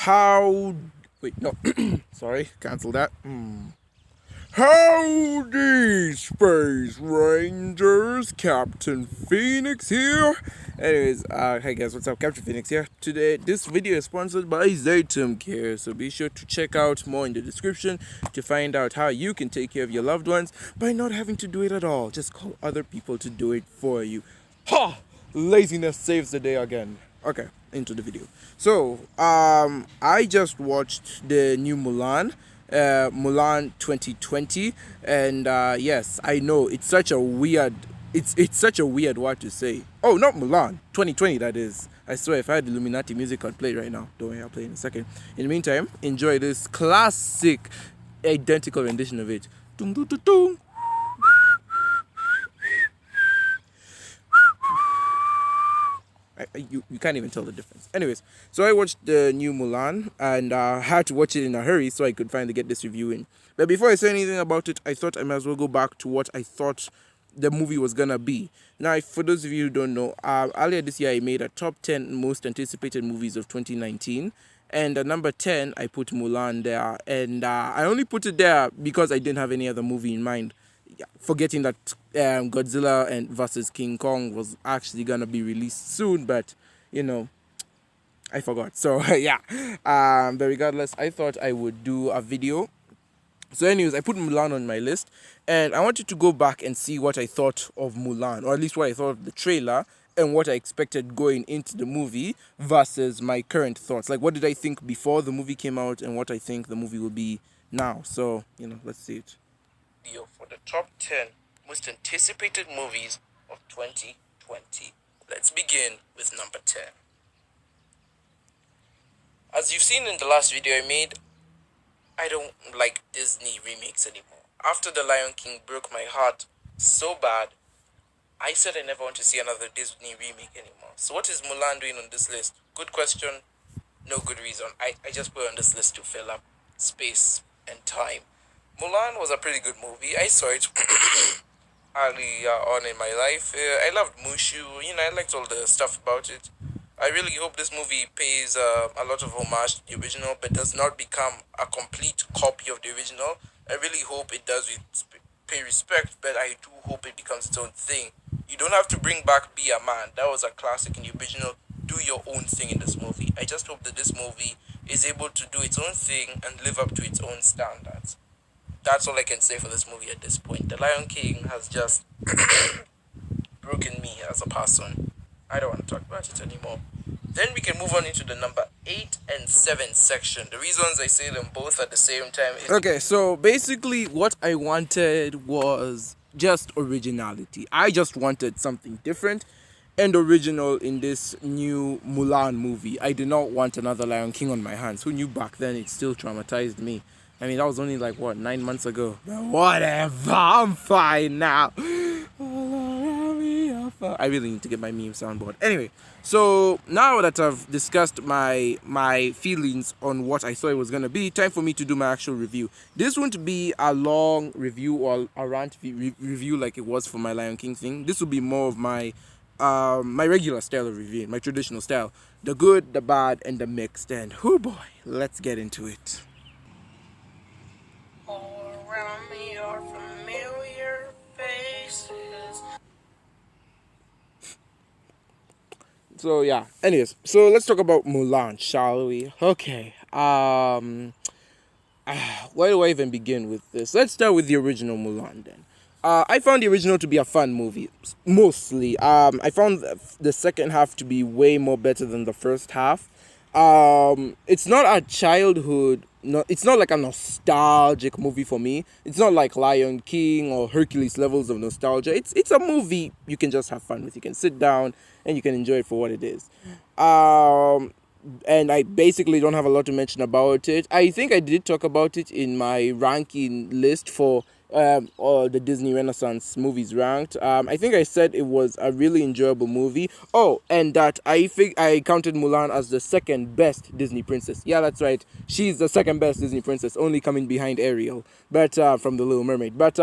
How? Wait, no. Sorry, cancel that. Howdy, Space Rangers! Captain Phoenix here. Anyways, hey guys, what's up? Captain Phoenix here. Today, this video is sponsored by Zaytum Care, so be sure to check out more in the description to find out how you can take care of your loved ones by not having to do it at all. Just call other people to do it for you. Ha! Laziness saves the day again. Okay, into the video. So, I just watched the new Mulan 2020, and yes, I know it's such a weird it's such a weird word to say. Oh, not Mulan 2020, that is. I swear, if I had Illuminati music, I'd play it right now. Don't worry, I'll play it in a second. In the meantime, enjoy this classic identical rendition of it. Dum, dum, dum, dum. You can't even tell the difference. Anyways, so I watched the new Mulan and had to watch it in a hurry so I could finally get this review in. But before I say anything about it, I thought I might as well go back to what I thought the movie was gonna be. Now, for those of you who don't know, earlier this year I made a top 10 most anticipated movies of 2019. And number 10, I put Mulan there. And I only put it there because I didn't have any other movie in mind, forgetting that Godzilla and versus King Kong was actually gonna be released soon, but I forgot. So yeah, but regardless, I thought I would do a video. So anyways, I put Mulan on my list, and I wanted to go back and see what I thought of Mulan, or at least what I thought of the trailer and what I expected going into the movie versus my current thoughts. Like, what did I think before the movie came out and what I think the movie will be now. So let's see it. Video for the top 10 most anticipated movies of 2020. Let's begin with number 10. As you've seen in the last video I made, I don't like Disney remakes anymore. After The Lion King broke my heart so bad, I said I never want to see another Disney remake anymore. So what is Mulan doing on this list? Good question, no good reason. I just put it on this list to fill up space and time. Mulan was a pretty good movie. I saw it early on in my life. I loved Mushu. I liked all the stuff about it. I really hope this movie pays a lot of homage to the original, but does not become a complete copy of the original. I really hope it does pay respect, but I do hope it becomes its own thing. You don't have to bring back Be a Man. That was a classic in the original. Do your own thing in this movie. I just hope that this movie is able to do its own thing and live up to its own standards. That's all I can say for this movie at this point. The Lion King has just broken me as a person. I don't want to talk about it anymore. Then we can move on into the number 8 and 7 section. The reasons I say them both at the same time is... Okay, so basically what I wanted was just originality. I just wanted something different and original in this new Mulan movie. I did not want another Lion King on my hands. Who knew back then it still traumatized me? I mean, that was only 9 months ago. But whatever, I'm fine now. I really need to get my meme soundboard. Anyway, so now that I've discussed my feelings on what I thought it was going to be, time for me to do my actual review. This won't be a long review or a rant review like it was for my Lion King thing. This will be more of my regular style of reviewing, my traditional style. The good, the bad, and the mixed. And oh boy, let's get into it. All around me are familiar faces. So yeah, anyways, so let's talk about Mulan, shall we? Okay, where do I even begin with this? Let's start with the original Mulan then. I found the original to be a fun movie, mostly. I found the second half to be way more better than the first half. It's not a childhood, it's not like a nostalgic movie for me. It's not like Lion King or Hercules levels of nostalgia. It's a movie you can just have fun with. You can sit down and you can enjoy it for what it is. And I basically don't have a lot to mention about it. I think I did talk about it in my ranking list for all the Disney Renaissance movies ranked. I think I said it was a really enjoyable movie. Oh, and that I think I counted Mulan as the second best Disney princess. Yeah, that's right. She's the second best Disney princess, only coming behind Ariel, but from The Little Mermaid. But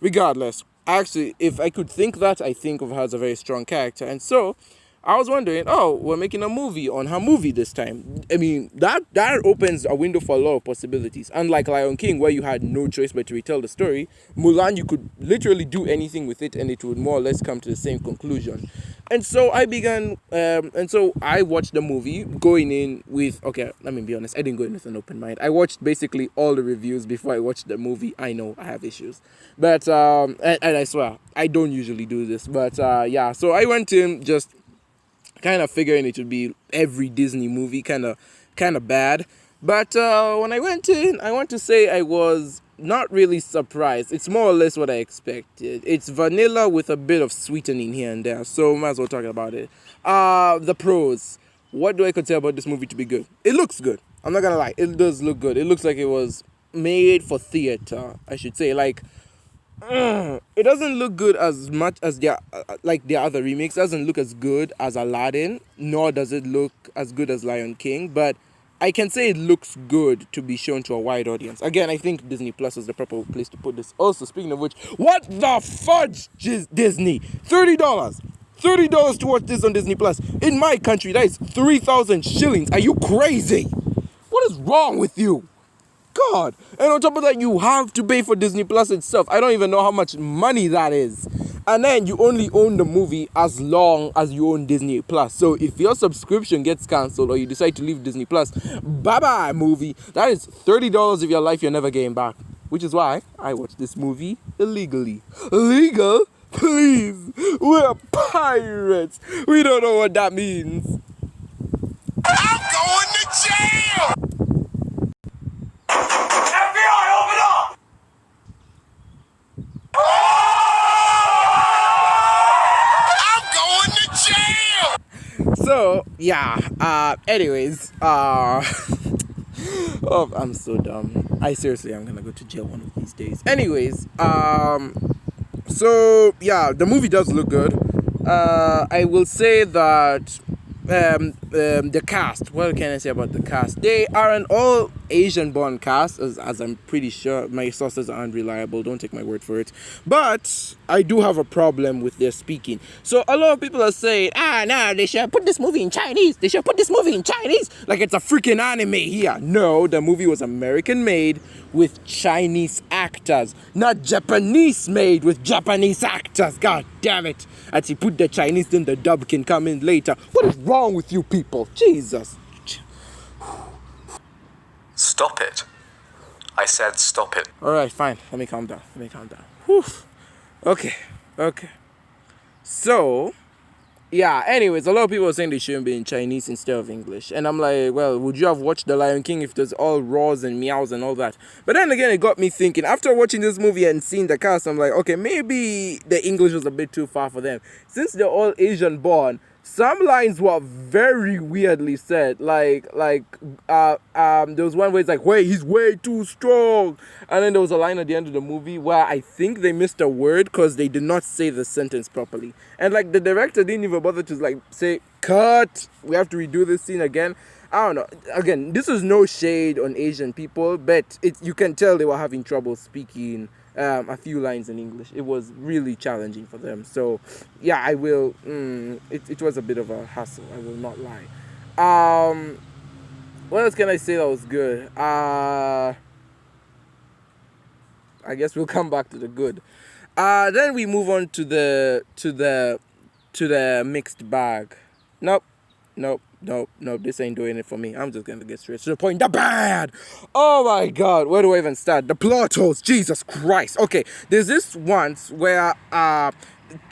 regardless, actually, if I could think that, I think of her as a very strong character, and so I was wondering, oh, we're making a movie on her movie this time. I mean, that opens a window for a lot of possibilities. Unlike Lion King, where you had no choice but to retell the story, Mulan, you could literally do anything with it and it would more or less come to the same conclusion. And so I watched the movie going in with, okay, let me be honest, I didn't go in with an open mind. I watched basically all the reviews before I watched the movie. I know I have issues. But, and I swear, I don't usually do this. But, yeah, so I went in just kind of figuring it would be every Disney movie, kind of bad. But when I went in, I want to say I was not really surprised. It's more or less what I expected. It's vanilla with a bit of sweetening here and there. So might as well talk about it. The pros. What do I consider about this movie to be good? It looks good. I'm not gonna lie. It does look good. It looks like it was made for theater, I should say. Like, it doesn't look good as much as their other remakes. It doesn't look as good as Aladdin, nor does it look as good as Lion King, but I can say it looks good to be shown to a wide audience. Again, I think Disney Plus is the proper place to put this. Also, speaking of which, what the fudge, Disney? $30. $30 to watch this on Disney Plus. In my country, that is 3,000 shillings. Are you crazy? What is wrong with you? God. And on top of that, you have to pay for Disney Plus itself. I don't even know how much money that is. And then you only own the movie as long as you own Disney Plus. So if your subscription gets cancelled or you decide to leave Disney Plus, bye-bye movie. That is $30 of your life you're never getting back. Which is why I watched this movie illegally. Legal? Please. We're pirates. We don't know what that means. I'm going to jail! FBI, open up! I'm going to jail! So, yeah, anyways, oh, I'm so dumb. I'm gonna go to jail one of these days. Anyways, so, yeah, the movie does look good. I will say that the cast, what can I say about the cast? They are an all Asian born cast, as I'm pretty sure. My sources are unreliable, don't take my word for it. But I do have a problem with their speaking. So a lot of people are saying, no, they should put this movie in Chinese. They should put this movie in Chinese. Like it's a freaking anime here. No, the movie was American made with Chinese actors, not Japanese made with Japanese actors. God damn it. As you put the Chinese, then the dub can come in later. What is wrong with you people? Jesus. Stop it. I said stop it. Alright, fine. Let me calm down. Whew. Okay. So, yeah, anyways, a lot of people are saying they shouldn't be in Chinese instead of English. And I'm like, well, would you have watched The Lion King if there's all roars and meows and all that? But then again, it got me thinking. After watching this movie and seeing the cast, I'm like, okay, maybe the English was a bit too far for them. Since they're all Asian born, some lines were very weirdly said. There was one where it's like, wait, he's way too strong. And then there was a line at the end of the movie where I think they missed a word because they did not say the sentence properly. And like the director didn't even bother to like say, cut, we have to redo this scene again. I don't know. Again, this is no shade on Asian people, but you can tell they were having trouble speaking a few lines in English. It was really challenging for them. So, yeah, I will. It was a bit of a hassle. I will not lie. What else can I say that was good? I guess we'll come back to the good. Then we move on to the mixed bag. Nope. This ain't doing it for me. I'm just gonna get straight to the point. The bad. Oh my God, where do I even start? The plot holes. Jesus Christ. Okay, there's this once where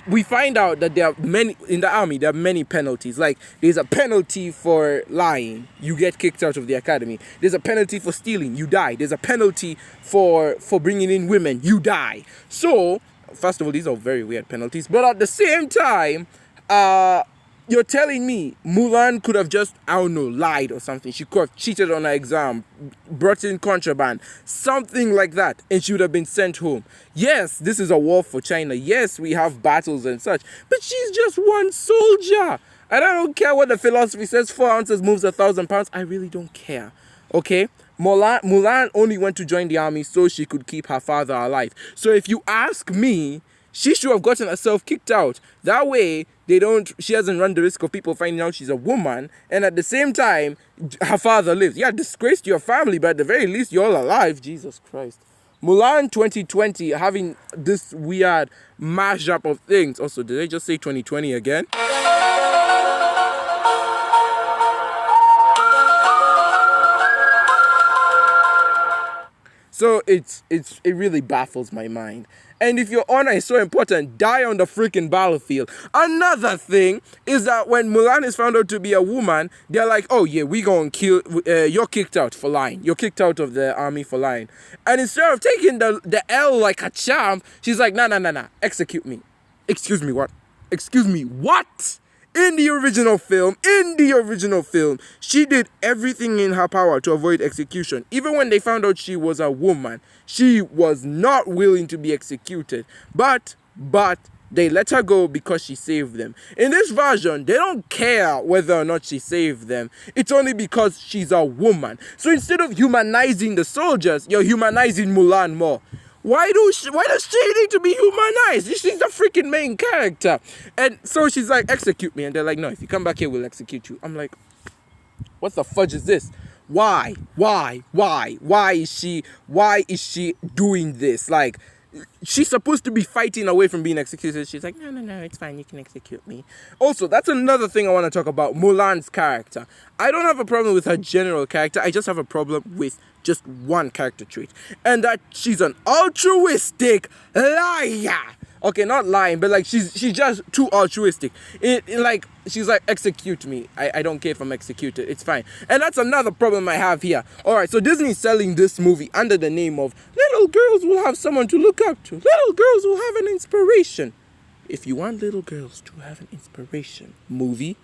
we find out that there are many in the army. There are many penalties. Like there's a penalty for lying, you get kicked out of the academy. There's a penalty for stealing, you die. There's a penalty for bringing in women, you die. So first of all, these are very weird penalties. But at the same time, you're telling me Mulan could have just, I don't know, lied or something. She could have cheated on her exam, brought in contraband, something like that, and she would have been sent home. Yes, this is a war for China. Yes, we have battles and such, but she's just one soldier. And I don't care what the philosophy says, 4 ounces moves 1,000 pounds. I really don't care. Okay? Mulan only went to join the army so she could keep her father alive. So if you ask me, She should have gotten herself kicked out. That way, she hasn't run the risk of people finding out she's a woman, and at the same time, her father lives. Yeah, disgrace to your family, but at the very least, you're all alive. Jesus Christ. Mulan 2020 having this weird mashup of things. Also, did I just say 2020 again? So it really baffles my mind. And if your honor is so important, die on the freaking battlefield. Another thing is that when Mulan is found out to be a woman, they're like, oh yeah, we gonna kill, you're kicked out for lying. You're kicked out of the army for lying. And instead of taking the L like a champ, she's like, nah, execute me. Excuse me, what? Excuse me, what? In the original film, she did everything in her power to avoid execution. Even when they found out she was a woman, she was not willing to be executed. But they let her go because she saved them. In this version, they don't care whether or not she saved them. It's only because she's a woman. So instead of humanizing the soldiers, you're humanizing Mulan more. Why does she need to be humanized? She's the freaking main character. And so she's like, execute me. And they're like, no, if you come back here, we'll execute you. I'm like, what the fudge is this? Why is she doing this? Like, she's supposed to be fighting away from being executed. She's like, no, it's fine. You can execute me. Also, that's another thing I want to talk about. Mulan's character. I don't have a problem with her general character. I just have a problem with just one character trait. And that she's an altruistic liar. Okay, not lying, but like she's just too altruistic. Like she's like, execute me. I don't care if I'm executed. It's fine. And that's another problem I have here. Alright, so Disney's selling this movie under the name of little girls will have someone to look up to. Little girls will have an inspiration. If you want little girls to have an inspiration movie,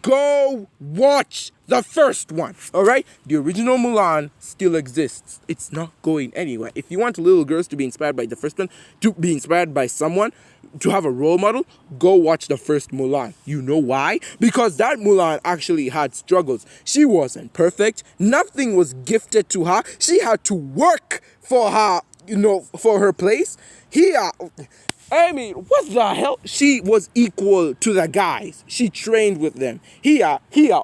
go watch the first one, alright? The original Mulan still exists. It's not going anywhere. If you want little girls to be inspired by the first one, to be inspired by someone, to have a role model, go watch the first Mulan. You know why? Because that Mulan actually had struggles. She wasn't perfect. Nothing was gifted to her. She had to work for her, for her place. I mean, what the hell? She was equal to the guys. She trained with them. Here,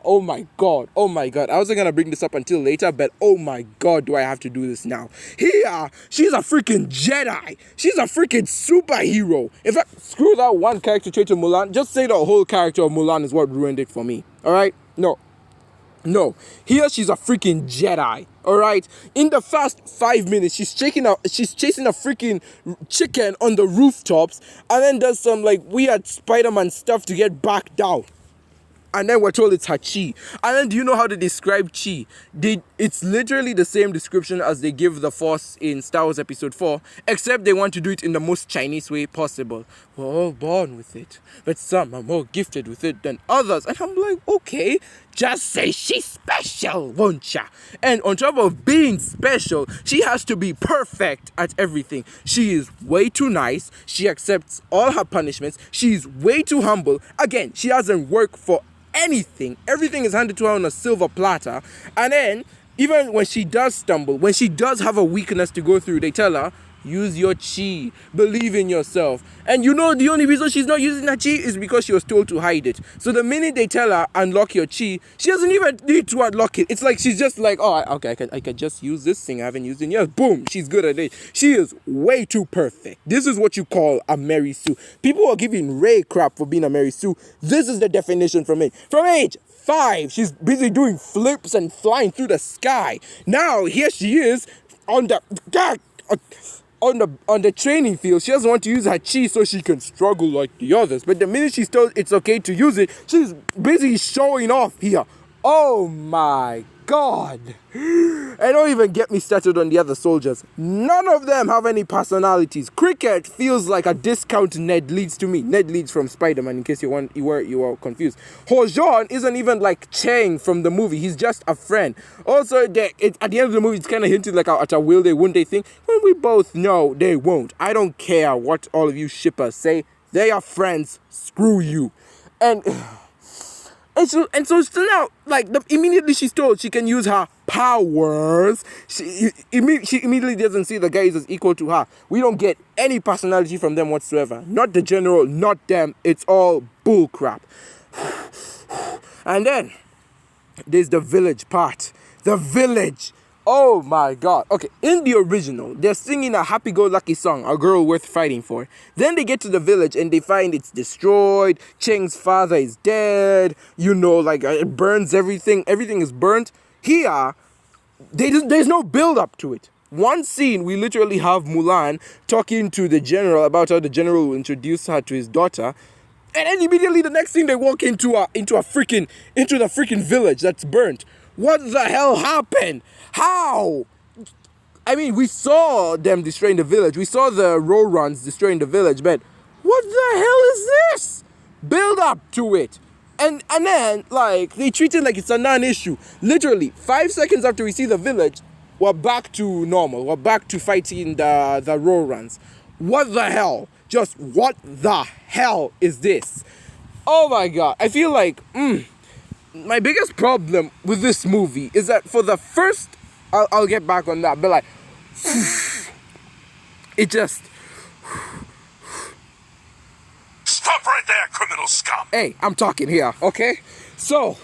oh my god. I wasn't gonna bring this up until later, but oh my god, do I have to do this now? Here, she's a freaking Jedi. She's a freaking superhero. In fact, screw that one character trait of Mulan. Just say the whole character of Mulan is what ruined it for me. Alright? No, here she's a freaking Jedi, alright? In the first 5 minutes, she's chasing a freaking chicken on the rooftops, and then does some like weird Spider-Man stuff to get back down. And then we're told it's her chi. And then do you know how to describe chi? It's literally the same description as they give the Force in Star Wars Episode 4, except they want to do it in the most Chinese way possible. We're all born with it, but some are more gifted with it than others. And I'm like, okay, just say she's special, won't ya? And on top of being special, she has to be perfect at everything. She is way too nice. She accepts all her punishments. She's way too humble. Again, she doesn't work for anything. Everything is handed to her on a silver platter. And then, even when she does stumble, when she does have a weakness to go through, they tell her, use your chi, believe in yourself. And the only reason she's not using her chi is because she was told to hide it. So the minute they tell her, unlock your chi, she doesn't even need to unlock it. It's like she's just like, oh, okay, I can just use this thing I haven't used in years. Boom, she's good at it. She is way too perfect. This is what you call a Mary Sue. People are giving Ray crap for being a Mary Sue. This is the definition from it. From age 5, she's busy doing flips and flying through the sky. Now, here she is on the training field. She doesn't want to use her chi so she can struggle like the others. But the minute she's told it's okay to use it, she's busy showing off here. Oh my god. And don't even get me started on the other soldiers. None of them have any personalities. Cricket feels like a discount Ned Leeds to me. Ned Leeds from Spider-Man, in case you were confused. Hojon isn't even like Chang from the movie. He's just a friend. Also, at the end of the movie, it's kind of hinted like at a will they, won't they thing. When we both know they won't. I don't care what all of you shippers say. They are friends. Screw you. And So now, like, immediately she's told she can use her powers. She immediately doesn't see the guys as equal to her. We don't get any personality from them whatsoever. Not the general, not them. It's all bull crap. And then there's the village part. The village. Oh my god. Okay, in the original, they're singing a happy-go-lucky song, a girl worth fighting for. Then they get to the village and they find it's destroyed. Cheng's father is dead. Like it burns everything. Everything is burnt. Here, there's no build-up to it. One scene, we literally have Mulan talking to the general about how the general will introduce her to his daughter. And then immediately the next thing they walk into the freaking village that's burnt. What the hell happened? How? I mean, we saw them destroying the village. We saw the Rorans destroying the village, but what the hell is this? Build up to it. And then, like, they treat it like it's a non-issue. Literally, 5 seconds after we see the village, we're back to normal. We're back to fighting the Rorans. What the hell? Just what the hell is this? Oh my god. I feel like, my biggest problem with this movie is that for the first, I'll get back on that, but like, it just... Stop right there, criminal scum! Hey, I'm talking here, okay? So,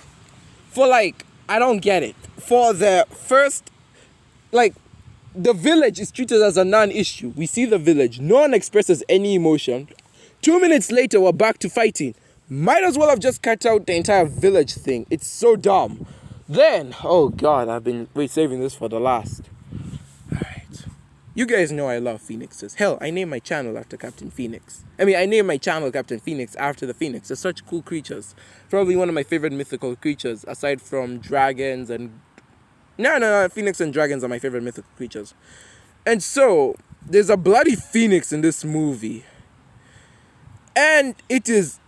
for like, I don't get it. For the first, like, the village is treated as a non-issue. We see the village. No one expresses any emotion. 2 minutes later, we're back to fighting. Might as well have just cut out the entire village thing. It's so dumb. Then, oh god, I've been saving this for the last. Alright. You guys know I love phoenixes. Hell, I named my channel after Captain Phoenix. I named my channel Captain Phoenix after the phoenix. They're such cool creatures. Probably one of my favorite mythical creatures, aside from dragons and... No, phoenix and dragons are my favorite mythical creatures. And so, there's a bloody phoenix in this movie. And it is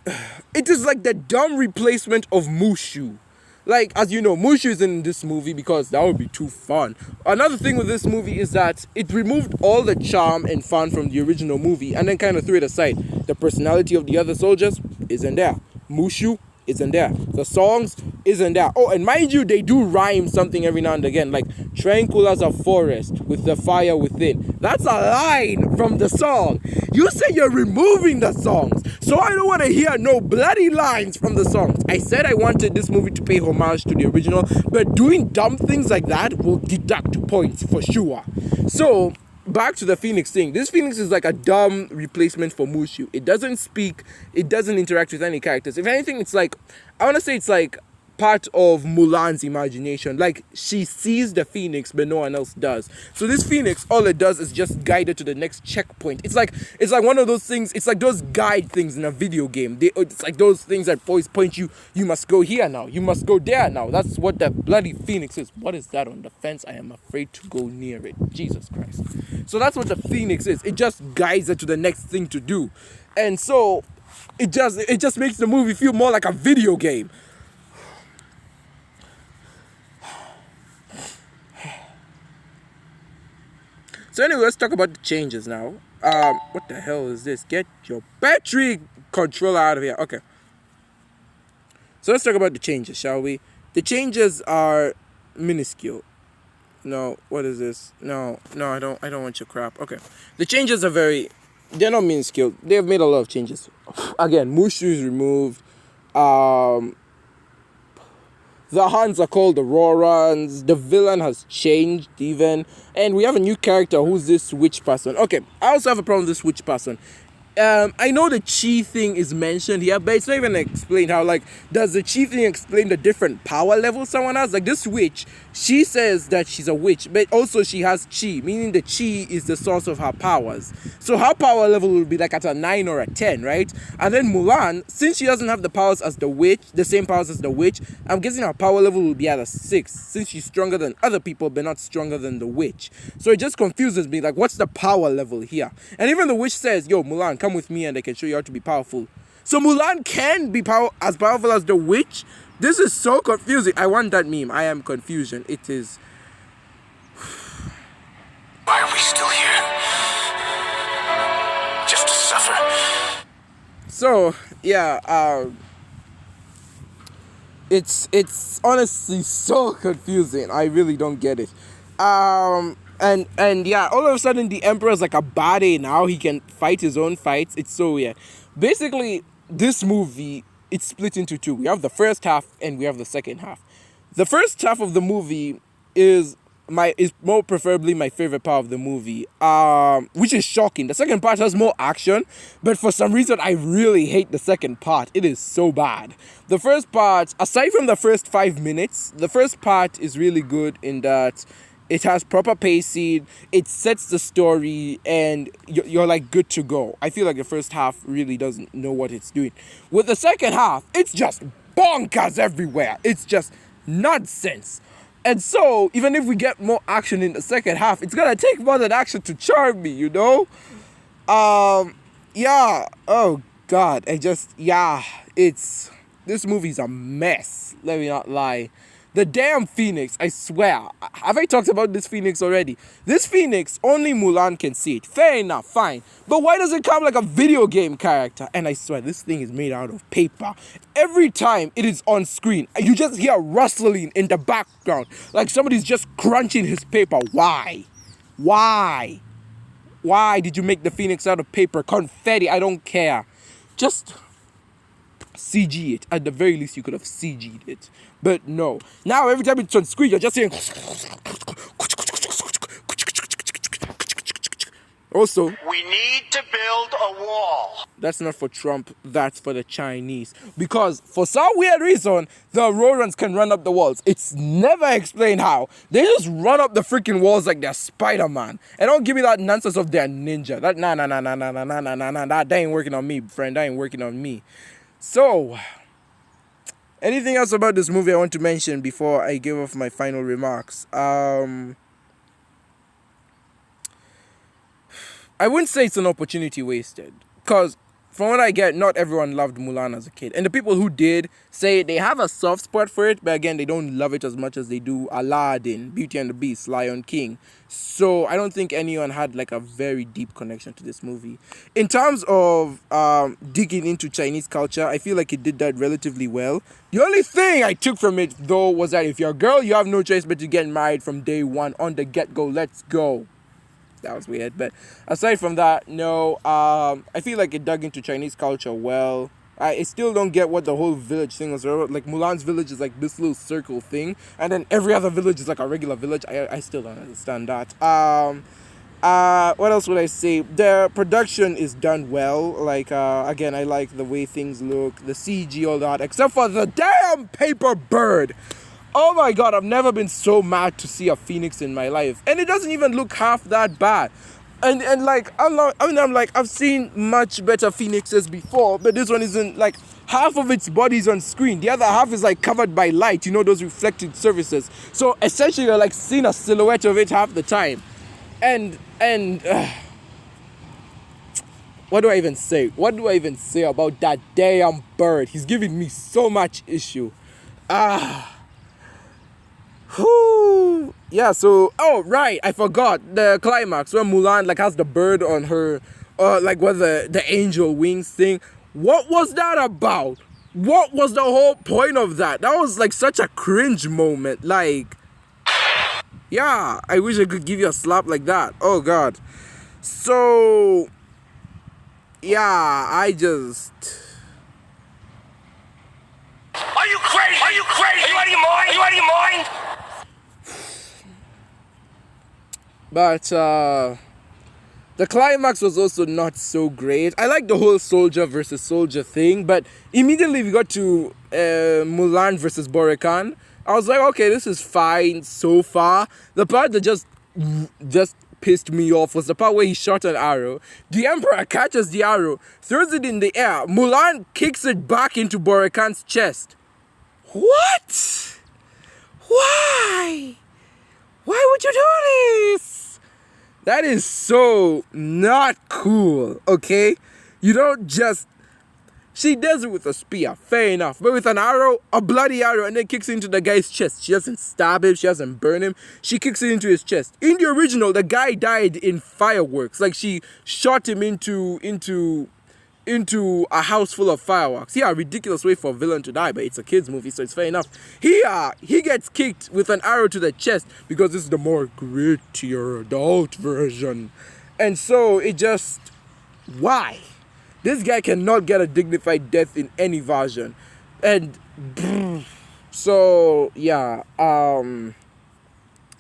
like the dumb replacement of Mushu. Like, as you know, Mushu is in this movie because that would be too fun. Another thing with this movie is that it removed all the charm and fun from the original movie and then kind of threw it aside. The personality of the other soldiers isn't there. Mushu isn't there. The songs isn't there. Oh, and mind you, they do rhyme something every now and again, like tranquil as a forest with the fire within. That's a line from the song. You say you're removing the songs, so I don't want to hear no bloody lines from the songs. I said I wanted this movie to pay homage to the original, but doing dumb things like that will deduct points for sure. So, back to the Phoenix thing. This Phoenix is like a dumb replacement for Mushu. It doesn't speak. It doesn't interact with any characters. If anything, it's like, I want to say it's like part of Mulan's imagination. Like, she sees the Phoenix, but no one else does. So this Phoenix, all it does is just guide her to the next checkpoint. It's like one of those things. It's like those guide things in a video game. It's like those things that always point you. You must go here now. You must go there now. That's what that bloody Phoenix is. What is that on the fence? I am afraid to go near it. Jesus Christ. So that's what the Phoenix is. It just guides her to the next thing to do. And so it just makes the movie feel more like a video game. So anyway, let's talk about the changes now. What the hell is this? Get your battery controller out of here. Okay. So let's talk about the changes, shall we? The changes are minuscule. No, what is this? No, I don't want your crap. Okay. The changes are they're not minuscule. They've made a lot of changes. Again, Mushu is removed. The Huns are called the Rorans. The villain has changed even. And we have a new character who's this witch person. Okay, I also have a problem with this witch person. I know the chi thing is mentioned here, but it's not even explained how, like, does the chi thing explain the different power levels someone has? Like, this witch, she says that she's a witch, but also she has chi, meaning the chi is the source of her powers. So her power level will be like at a 9 or a 10, right? And then Mulan, since she doesn't have the powers as the witch, the same powers as the witch, I'm guessing her power level will be at a 6, since she's stronger than other people, but not stronger than the witch. So it just confuses me, like, what's the power level here? And even the witch says, yo, Mulan, come with me and I can show you how to be powerful. So Mulan can be as powerful as the witch? This is so confusing. I want that meme. I am confusion. It is. Why are we still here? Just to suffer. So, yeah, It's honestly so confusing. I really don't get it. And yeah, all of a sudden the Emperor's like a body now. He can fight his own fights. It's so weird. Basically, this movie it's split into two. We have the first half and we have the second half. The first half of the movie is more preferably my favorite part of the movie, which is shocking. The second part has more action, but for some reason I really hate the second part. It is so bad. The first part, aside from the first 5 minutes, the first part is really good in that it has proper pacing, it sets the story, and you're like good to go. I feel like the first half really doesn't know what it's doing. With the second half, it's just bonkers everywhere. It's just nonsense. And so, even if we get more action in the second half, it's gonna take more than action to charm me, you know? Yeah. Oh, God. This movie's a mess. Let me not lie. The damn Phoenix, I swear. Have I talked about this Phoenix already? This Phoenix, only Mulan can see it. Fair enough, fine. But why does it come like a video game character? And I swear, this thing is made out of paper. Every time it is on screen, you just hear rustling in the background. Like somebody's just crunching his paper. Why? Why? Why did you make the Phoenix out of paper? Confetti, I don't care. Just CG it. At the very least, you could have CG'd it. But no. Now, every time it's on screen, you're just hearing. Also, we need to build a wall. That's not for Trump, that's for the Chinese. Because for some weird reason, the Rorans can run up the walls. It's never explained how. They just run up the freaking walls like they're Spider-Man. And don't give me that nonsense of they're ninja. That ain't working on me, friend. That ain't working on me. So, anything else about this movie I want to mention before I give off my final remarks? I wouldn't say it's an opportunity wasted. Because from what I get, not everyone loved Mulan as a kid. And the people who did say they have a soft spot for it, but again, they don't love it as much as they do Aladdin, Beauty and the Beast, Lion King. So I don't think anyone had like a very deep connection to this movie. In terms of digging into Chinese culture, I feel like it did that relatively well. The only thing I took from it, though, was that if you're a girl, you have no choice but to get married from day one on the get-go. Let's go. That was weird, but aside from that, no, I feel like it dug into Chinese culture well. I still don't get what the whole village thing was about. Like, Mulan's village is like this little circle thing, and then every other village is like a regular village. I still don't understand that. What else would I say? The production is done well. Like, again, I like the way things look, the CG, all that, except for the damn paper bird. Oh my God, I've never been so mad to see a phoenix in my life. And it doesn't even look half that bad. And like, I've seen much better phoenixes before, but this one isn't, like, half of its body's on screen. The other half is, like, covered by light, you know, those reflected surfaces. So, essentially, you're, like, seeing a silhouette of it half the time. And what do I even say? What do I even say about that damn bird? He's giving me so much issue. Whew. Yeah, so, oh, right, I forgot the climax where Mulan, like, has the bird on her, like, what the angel wings thing. What was that about? What was the whole point of that? That was, like, such a cringe moment. Like, yeah, I wish I could give you a slap like that. Oh, God. So, yeah, I just... Are you crazy? Are you crazy? Are you out of your mind? Are you out of your mind? But the climax was also not so great. I like the whole soldier versus soldier thing, but immediately we got to Mulan versus Borekan. I was like, okay, this is fine so far. The part that just pissed me off was the part where he shot an arrow. The Emperor catches the arrow, throws it in the air. Mulan kicks it back into Borekan's chest. What? Why? Why would you do this? That is so not cool, okay? You don't just... She does it with a spear, fair enough. But with an arrow, a bloody arrow, and then kicks it into the guy's chest. She doesn't stab him, she doesn't burn him. She kicks it into his chest. In the original, the guy died in fireworks. Like, she shot him into into a house full of fireworks. Yeah, ridiculous way for a villain to die, but it's a kids movie, so it's fair enough. He gets kicked with an arrow to the chest because this is the more grittier adult version. And so it just, why? This guy cannot get a dignified death in any version. And so yeah,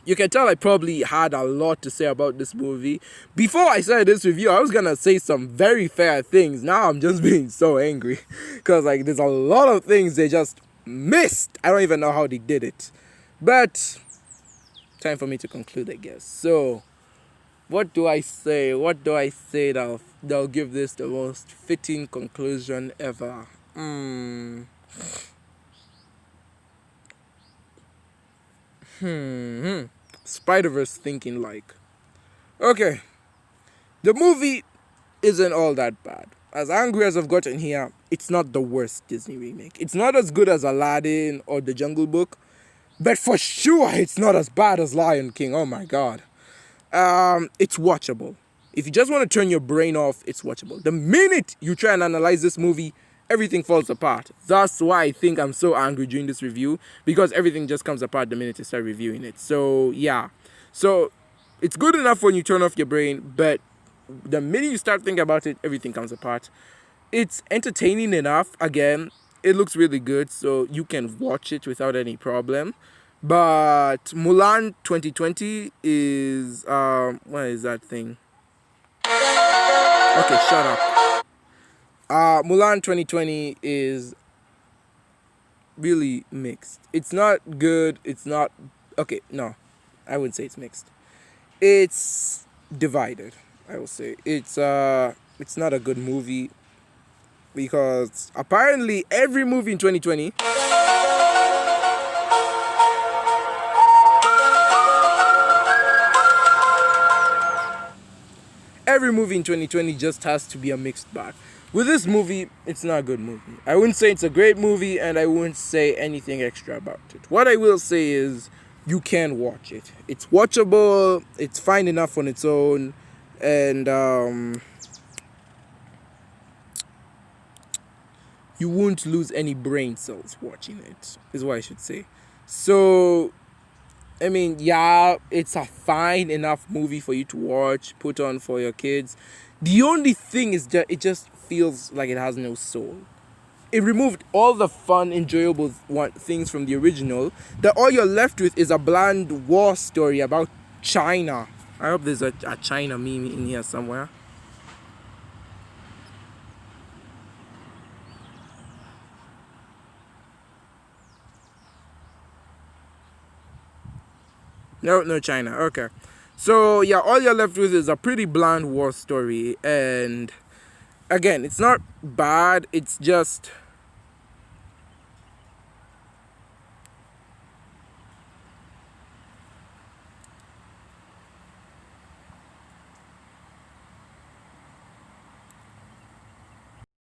you can tell I probably had a lot to say about this movie. Before I started this review, I was gonna say some very fair things. Now I'm just being so angry because like there's a lot of things they just missed. I don't even know how they did it. But time for me to conclude, I guess. So what do I say? What do I say that'll give this the most fitting conclusion ever? Spider-Verse thinking like. Okay. The movie isn't all that bad. As angry as I've gotten here, it's not the worst Disney remake. It's not as good as Aladdin or The Jungle Book, but for sure it's not as bad as Lion King. Oh my god. It's watchable. If you just want to turn your brain off, it's watchable. The minute you try and analyze this movie, everything falls apart. That's why I think I'm so angry during this review, because everything just comes apart the minute you start reviewing it. So yeah. So it's good enough when you turn off your brain, but the minute you start thinking about it, everything comes apart. It's entertaining enough. Again, it looks really good, so you can watch it without any problem. But Mulan 2020 is what is that thing? Okay, shut up. Mulan 2020 is really mixed. It's not good. It's not okay. No, I wouldn't say it's mixed. It's divided. I will say it's not a good movie because apparently every movie in 2020. Every movie in 2020 just has to be a mixed bag. With this movie, it's not a good movie. I wouldn't say it's a great movie, and I wouldn't say anything extra about it. What I will say is, you can watch it. It's watchable, it's fine enough on its own, and you won't lose any brain cells watching it, is what I should say. So, I mean, yeah, it's a fine enough movie for you to watch, put on for your kids. The only thing is that it just feels like it has no soul. It removed all the fun, enjoyable things from the original. That all you're left with is a bland war story about China. I hope there's a China meme in here somewhere. No China. Okay. So, yeah, all you're left with is a pretty bland war story. And, again, it's not bad. It's just